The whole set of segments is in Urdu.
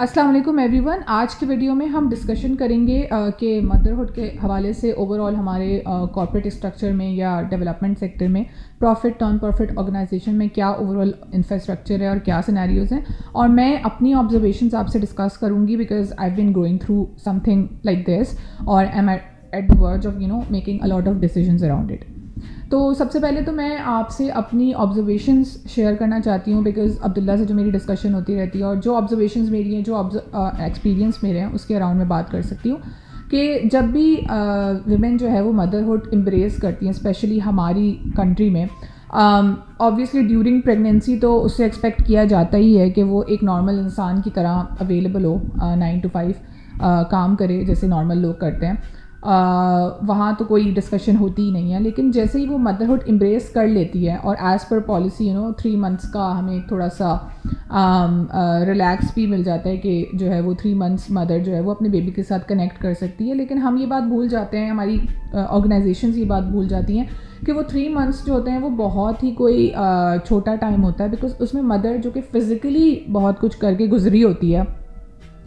السلام علیکم ایوری ون. آج کی ویڈیو میں ہم ڈسکشن کریں گے کہ مدرہڈ کے حوالے سے اوور آل ہمارے کارپوریٹ اسٹرکچر میں یا ڈیولپمنٹ سیکٹر میں پروفٹ نان پروفٹ آرگنائزیشن میں کیا اوور آل انفراسٹرکچر ہے اور کیا سینیریوز ہیں, اور میں اپنی آبزرویشنز آپ سے ڈسکس کروں گی because I been going through something like this اور I'm at the verge of making a lot of decisions around it. تو سب سے پہلے تو میں آپ سے اپنی آبزرویشنس شیئر کرنا چاہتی ہوں بیکاز عبداللہ سے جو میری ڈسکشن ہوتی رہتی ہے اور جو آبزرویشنز میری ہیں, جو ایکسپیرینس میرے ہیں, اس کے اراؤنڈ میں بات کر سکتی ہوں کہ جب بھی ویمن جو ہے وہ مدرہڈ امبریس کرتی ہیں اسپیشلی ہماری کنٹری میں, آبویسلی ڈیورنگ پریگنینسی تو اس سے ایکسپیکٹ کیا جاتا ہی ہے کہ وہ ایک نارمل انسان کی طرح اویلیبل ہو, 9 to 5 کام کرے جیسے نارمل لوگ کرتے ہیں. وہاں تو کوئی ڈسکشن ہوتی ہی نہیں ہے. لیکن جیسے ہی وہ مدرہڈ امبریس کر لیتی ہے اور ایز پر پالیسی 3 months کا ہمیں تھوڑا سا ریلیکس بھی مل جاتا ہے کہ جو ہے وہ 3 months مدر جو ہے وہ اپنے بیبی کے ساتھ کنیکٹ کر سکتی ہے. لیکن ہم یہ بات بھول جاتے ہیں, ہماری آرگنائزیشنز یہ بات بھول جاتی ہیں کہ وہ 3 months جو ہوتے ہیں وہ بہت ہی کوئی چھوٹا ٹائم ہوتا ہے بیکاز اس میں مدر جو کہ فزیکلی بہت کچھ کر کے گزری ہوتی ہے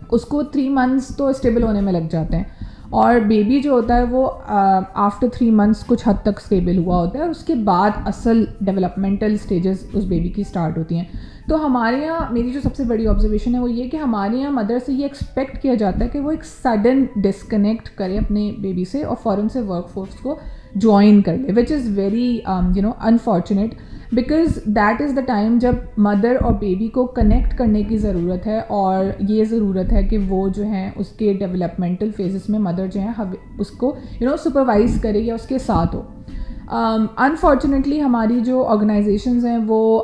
اس کو 3 months تو اسٹیبل ہونے میں لگ جاتے ہیں, اور بیبی جو ہوتا ہے وہ آفٹر 3 months کچھ حد تک اسٹیبل ہوا ہوتا ہے, اور اس کے بعد اصل ڈیولپمنٹل اسٹیجز اس بیبی کی اسٹارٹ ہوتی ہیں. تو ہمارے یہاں میری جو سب سے بڑی آبزرویشن ہے وہ یہ کہ ہمارے یہاں مدر سے یہ ایکسپیکٹ کیا جاتا ہے کہ وہ ایک سڈن ڈسکنیکٹ کرے اپنے بیبی سے اور فوراً سے ورک فورس کو جوائن کر لے, which is very unfortunate because that is the time جب مدر اور بیبی کو کنیکٹ کرنے کی ضرورت ہے, اور یہ ضرورت ہے کہ وہ جو ہیں اس کے ڈیولپمنٹل فیزز میں مدر جو ہیں اس کو سپروائز کرے یا اس کے ساتھ ہو. انفارچونیٹلی ہماری جو آرگنائزیشنز ہیں وہ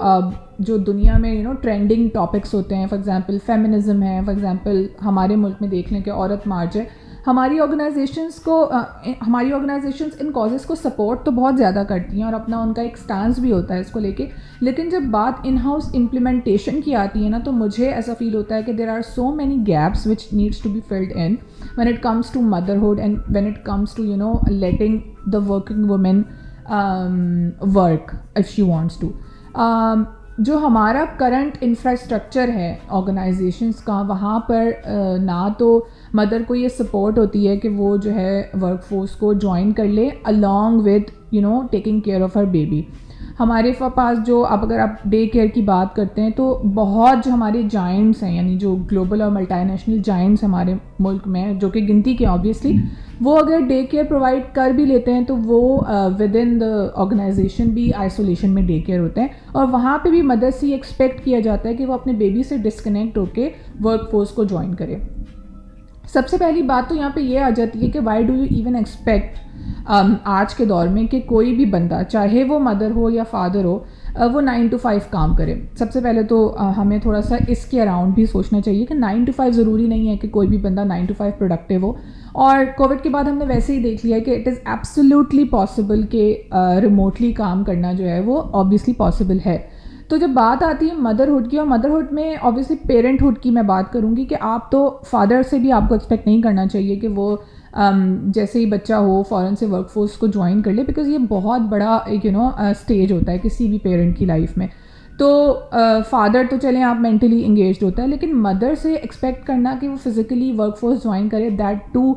جو دنیا میں ٹرینڈنگ ٹاپکس ہوتے ہیں, فار ایگزامپل فیمنزم ہے, فار ایگزامپل ہمارے ملک میں دیکھ لیں کہ عورت مارچ ہے, ہماری آرگنائزیشنز ان کازز کو سپورٹ تو بہت زیادہ کرتی ہیں اور اپنا ان کا ایک سٹانس بھی ہوتا ہے اس کو لے کے, لیکن جب بات ان ہاؤس امپلیمنٹیشن کی آتی ہے نا تو مجھے ایسا فیل ہوتا ہے کہ there are so many gaps which needs to be filled in when it comes to motherhood and when it comes to letting the working women work if she wants to. جو ہمارا کرنٹ انفراسٹرکچر ہے آرگنائزیشنس کا, وہاں پر نہ تو مدر کو یہ سپورٹ ہوتی ہے کہ وہ جو ہے ورک فورس کو جوائن کر لے along with taking care of her baby. ہمارے پاس جو اگر آپ ڈے کیئر کی بات کرتے ہیں تو بہت جو ہمارے جائنٹس ہیں, یعنی جو گلوبل اور ملٹی نیشنل جائنٹس ہمارے ملک میں جو کہ گنتی کے آبویسلی, وہ اگر ڈے کیئر پرووائڈ کر بھی لیتے ہیں تو وہ ود ان دا آرگنائزیشن بھی آئسولیشن میں ڈے کیئر ہوتے ہیں, اور وہاں پہ بھی مدر سے یہ ایکسپیکٹ کیا جاتا ہے کہ وہ اپنے بیبی سے ڈسکنیکٹ ہو کے ورک فورس کو جوائن کرے. سب سے پہلی بات تو یہاں پہ یہ آ جاتی ہے کہ why do you even expect آج کے دور میں کہ کوئی بھی بندہ چاہے وہ مدر ہو یا فادر ہو وہ 9 to 5 کام کرے. سب سے پہلے تو ہمیں تھوڑا سا اس کے اراؤنڈ بھی سوچنا چاہیے کہ 9 to 5 ضروری نہیں ہے کہ کوئی بھی بندہ 9 to 5 پروڈکٹیو ہو, اور کووڈ کے بعد ہم نے ویسے ہی دیکھ لیا ہے کہ اٹ از ایبسلیوٹلی پاسبل کہ ریموٹلی کام کرنا جو ہے وہ آبویسلی پاسبل ہے. تو جب بات آتی ہے مدرہڈ کی, اور مدرہڈ میں آبویسلی پیرنٹہڈ کی میں بات کروں گی کہ آپ تو فادر سے بھی آپ کو ایکسپیکٹ نہیں کرنا چاہیے کہ وہ جیسے ہی بچہ ہو فوراً سے ورک فورس کو جوائن کر لے, بیکاز یہ بہت بڑا ایک اسٹیج ہوتا ہے کسی بھی پیرنٹ کی لائف میں. تو فادر تو چلیں آپ مینٹلی انگیجڈ ہوتا ہے, لیکن مدر سے ایکسپیکٹ کرنا کہ وہ فزیکلی ورک فورس جوائن کرے, that to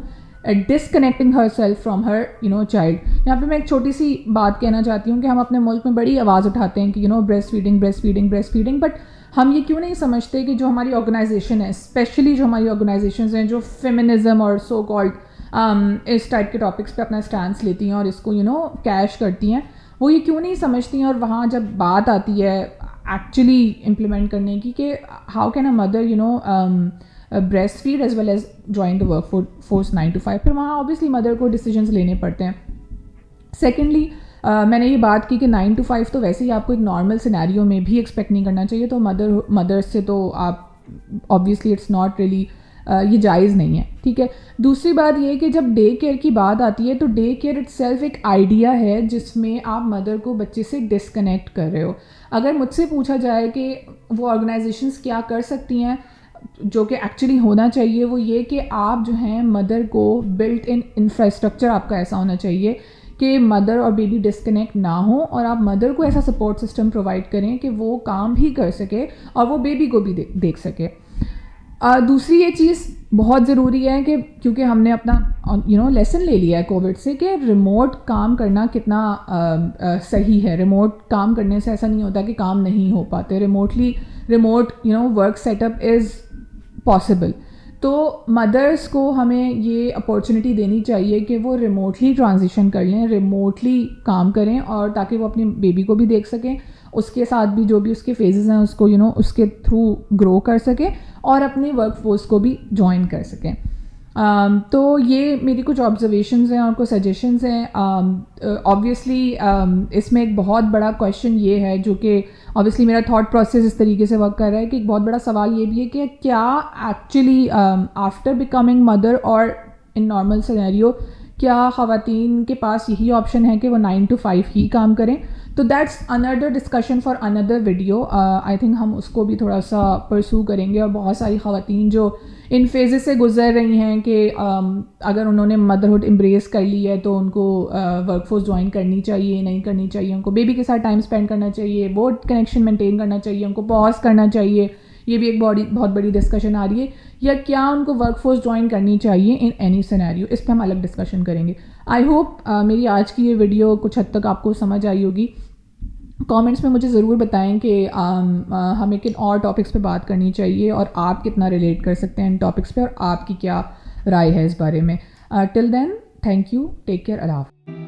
disconnecting herself from her child. یہاں پہ میں ایک چھوٹی سی بات کہنا چاہتی ہوں کہ ہم اپنے ملک میں بڑی آواز اٹھاتے ہیں کہ بریسٹ فیڈنگ, بٹ ہم یہ کیوں نہیں سمجھتے کہ جو ہماری آرگنائزیشن ہے, اسپیشلی جو ہماری آرگنائزیشنز ہیں جو فیمنزم اور سو کالڈ اس ٹائپ کے ٹاپکس پہ اپنا اسٹانس لیتی ہیں اور اس کو کیش کرتی ہیں, وہ یہ کیوں نہیں سمجھتی ہیں, اور وہاں جب بات آتی ہے ایکچولی امپلیمنٹ کرنے کی کہ how can a mother breast feed as well as join the work force 9 to 5, پھر وہاں آبویسلی مدر کو ڈیسیجنس لینے پڑتے ہیں. سیکنڈلی میں نے یہ بات کی کہ 9 to 5 تو ویسے ہی آپ کو ایک نارمل سینیریو میں بھی ایکسپیکٹ نہیں کرنا چاہیے, تو مدر سے تو آپ آبویسلی اٹس ناٹ ریئلی یہ جائز نہیں ہے, ٹھیک ہے. دوسری بات یہ کہ جب ڈے کیئر کی بات آتی ہے تو ڈے کیئر اٹ سیلف ایک آئیڈیا ہے جس میں آپ مدر کو بچے سے ڈسکنیکٹ کر رہے ہو. اگر مجھ سے پوچھا جائے کہ وہ آرگنائزیشنس کیا کر سکتی ہیں جو کہ ایکچولی ہونا چاہیے, وہ یہ کہ آپ جو ہیں مدر کو بلٹ ان انفراسٹرکچر آپ کا ایسا ہونا چاہیے کہ مدر اور بیبی ڈسکنیکٹ نہ ہوں, اور آپ مدر کو ایسا سپورٹ سسٹم پرووائڈ کریں کہ وہ کام بھی کر سکے اور وہ بیبی کو بھی دیکھ سکے. دوسری یہ چیز بہت ضروری ہے کہ کیونکہ ہم نے اپنا لیسن لے لیا ہے کووڈ سے کہ ریموٹ کام کرنا کتنا صحیح ہے. ریموٹ کام کرنے سے ایسا نہیں ہوتا کہ کام نہیں ہو پاتے. Remote work set up is possible. تو مدرس کو ہمیں یہ اپارچونیٹی دینی چاہیے کہ وہ ریموٹلی ٹرانزیشن کر لیں, ریموٹلی کام کریں, اور تاکہ وہ اپنی بیبی کو بھی دیکھ سکیں, اس کے ساتھ بھی جو بھی اس کے فیزز ہیں اس کو اس کے تھرو گرو کر سکیں, اور اپنی ورک فورس کو بھی جوائن کر سکیں. تو یہ میری کچھ آبزرویشنز ہیں اور کچھ سجیشنز ہیں. آبویسلی اس میں ایک بہت بڑا کویشچن یہ ہے جو کہ آبویسلی میرا تھاٹ پروسیس اس طریقے سے ورک کر رہا ہے کہ ایک بہت بڑا سوال یہ بھی ہے کہ کیا ایکچولی آفٹر بیکمنگ مدر اور ان نارمل سینیریو کیا خواتین کے پاس یہی آپشن ہے کہ وہ 9 to 5 ہی کام کریں. تو that's another discussion for another video. I think ہم اس کو بھی تھوڑا سا پرسو کریں گے, اور بہت ساری خواتین جو ان فیزز سے گزر رہی ہیں کہ اگر انہوں نے مدرہڈ امبریس کر لی ہے تو ان کو ورک فورس جوائن کرنی چاہیے, نہیں کرنی چاہیے, ان کو بیبی کے ساتھ ٹائم اسپینڈ کرنا چاہیے, بورڈ کنیکشن مینٹین کرنا چاہیے, ان کو پاز کرنا چاہیے, یہ بھی ایک بہت بڑی ڈسکشن آ رہی ہے, یا کیا ان کو ورک فورس جوائن کرنی چاہیے ان اینی سینیریو. اس پہ ہم الگ ڈسکشن کریں گے. آئی ہوپ میری آج کی یہ ویڈیو کچھ حد تک آپ کو سمجھ آئی ہوگی. کامنٹس میں مجھے ضرور بتائیں کہ ہمیں کن اور ٹاپکس پہ بات کرنی چاہیے, اور آپ کتنا ریلیٹ کر سکتے ہیں ان ٹاپکس پہ, اور آپ کی کیا رائے ہے اس بارے میں. ٹل دین, تھینک یو, ٹیک کیئر, اللہ حافظ.